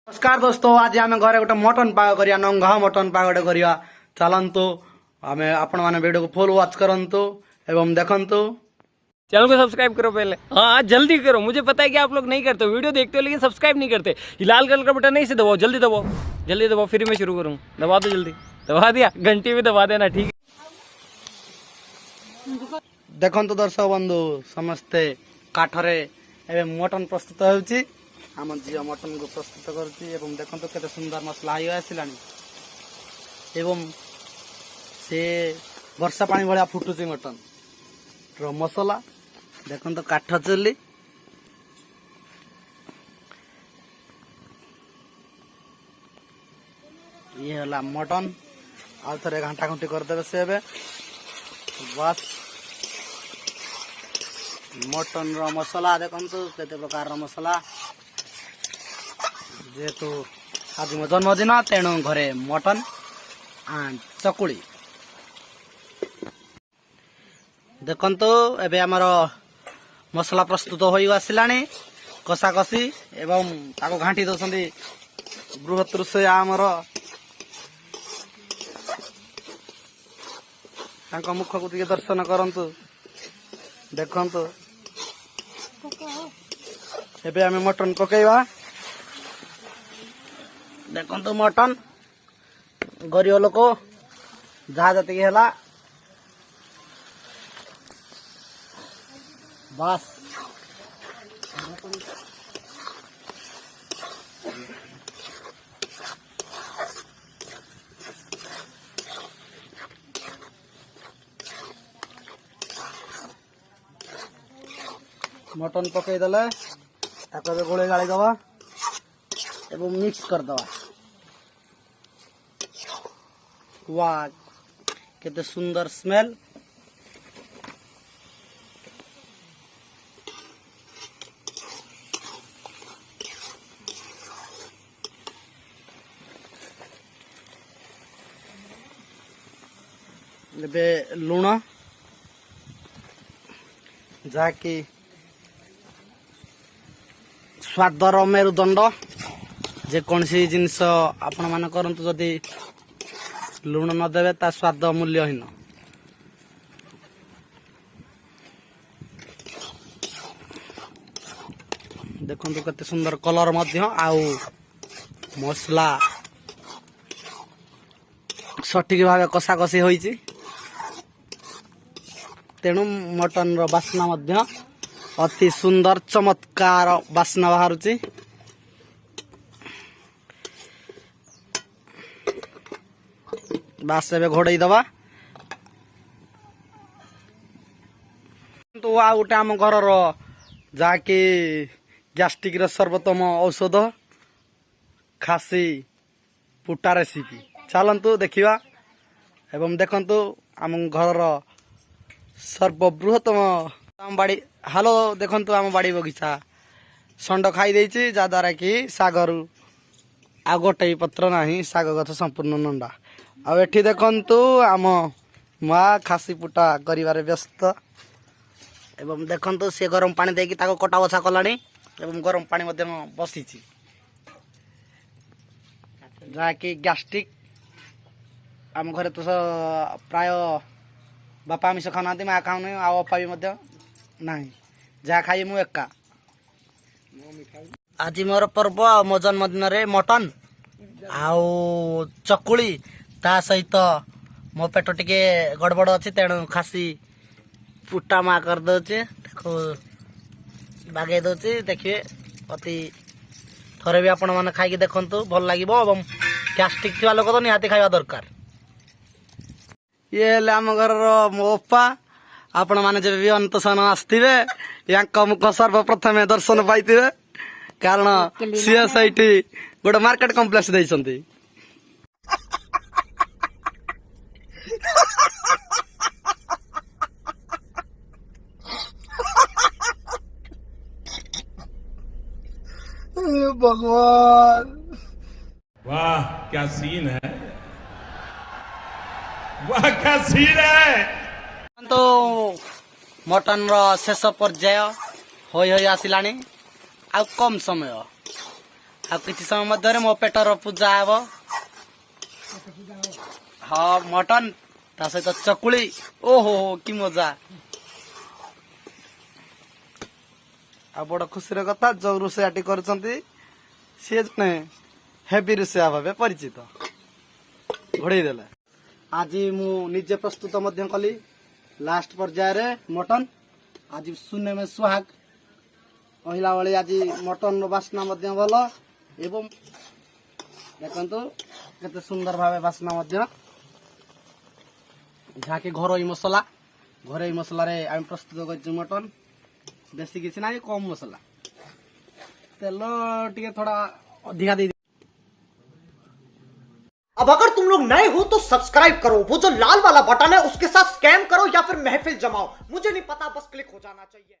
नमस्कार दोस्तों, आज आम घरे गोटे मटन पाग करिया नंगा मटन पाग गोटे करिया। चलंतु आम आपण मैंने वीडियो को फुल वॉच करंतु एवं देखंतु। चैनल को सब्सक्राइब करो पहले। हाँ जल्दी करो, मुझे पता है कि आप लोग नहीं करते हो, वीडियो देखते हो लेकिन सब्सक्राइब नहीं करते। ये लाल कलर का बटन नहीं से दबाओ, जल्दी दबाओ, जल्दी दबाओ, फिर मैं शुरू करूँ। दबा दो जल्दी, दबा दिया, घंटी भी दबा देना, ठीक है। देखंतु दर्शक बंधु समस्ते काठरे एवं मटन प्रस्तुत होउची। आम झील मटन को प्रस्तुत करुच्ची एवं देखंतु केते सुंदर मसला हो आसिलानी एवं से वर्षा पानी भलिया फुटुची मटन रो मसला। देखंतु काठ चुली ये हला मटन आउ थरे घंटा घंटी करदेबे से एबे बस। मटन रो मसला देखंतु केते प्रकार रो मसला, जेहेतु आज मो जन्मदिन तेणु घरे मटन एंड चकुली। देखंतु एबे हमर मसला प्रस्तुत होई आसिलानी, कषा कषी एवं ताको घांटी दउसंदी बृहत रोषेया हमर। तांको मुख को ଟିକେ दर्शन करंतु, देखंतु एबे हमें मटन पकेइबा। देखंतु मटन गरीब लोक जहाँ जति है बस। मटन पकई देले गोले गाड़ी दबा एवं मिक्स कर दबा। वाह केते सुंदर स्मेल। एबे लुण जाकि स्वादर मेरुदंड। जेकोसी जिनस आपण मान करंतु जदि लुण न देवे ता स्वाद मूल्यहीन। देखंतु केते सुंदर कलर मध्य आउ मसला सठिक भाव कषा कषी होईची, तेणु मटन रो बास्ना मध्य अति सुंदर चमत्कार बास्ना बाहरुची। बास एबे घोड़ई दबा। तो आ गोटे आम घर जाकि गैस्ट्रिक सर्वोत्तम औषध खासी पुटा रेसिपी। चलंतु देखिबा एवं देखंतु आम घर सर्वबृहत्तम आम बाड़ी। हालो देखंतु आम बाड़ी बगीचा षंड खाई देछि, जा द्वारा कि सागरु आ गोटे पत्र नाही, साग गछ संपूर्ण नंडा। आ एठी देखंतु आम माँ खासी पुटा करिवारे व्यस्त एवं देखंतु से गरम पानी देकी ताको कटा बछा कलानी एवं गरम पानी मध्य बसीची, जाकि गैस्ट्रिक आम घरे तो प्राय बापा आमिष खाना माँ खाऊनी आ अपा भी नहीं, जहाँ खाई मु एका। आज मोर पर्व मो जन्मदिन रे मटन आउ चकुली ता सहित मो पेट टिके गड़बड़ अच्छी, तेणु खासी पुटा माँ कर दौचे बागे दौची। देखिए अति थरे भी आपण मैंने खाई देखंतु भल लगे। गैस्ट्रिक थी लोक तो निहाती खावा दरकार। ये आम घर मो अपा, आपण मैंने जब भी अंतसन आसवे या मुख सर्वप्रथमे दर्शन पाइबे, कारण सी सही गोटे मार्केट कम्प्लेक्स देइछंती। भगवान वाह क्या सीन है, वाह क्या सीन है। तो मटन रो शेष पर्याय होई होई आसिलानी आ कम समय आ किसी समय मध्य मो पेटर पूजा हेब हाँ मटन ता सहित चकुली ओहो कि मजा आ बड़ खुशी कथा जो रोषेयाटी कर सी जने हेवी रोषेया भाव परिचित घोड़े देले आज मु निजे प्रस्तुत मध्य कली लास्ट पर्याय मटन आज शून्य में सुहाग कहला बेले आज मटन बास्ना मध्य भल एवं देखंतु केते सुंदर भावे बास्ना मध्य जहाँकि घरोई मसला रे आम प्रस्तुत कर मटन बेसी किसी ना कम मसला तेल टे थोड़ा अधिका दे अब अगर तुम लोग नए हो तो सब्सक्राइब करो, वो जो लाल वाला बटन है उसके साथ स्कैम करो या फिर महफिल जमाओ, मुझे नहीं पता, बस क्लिक हो जाना चाहिए।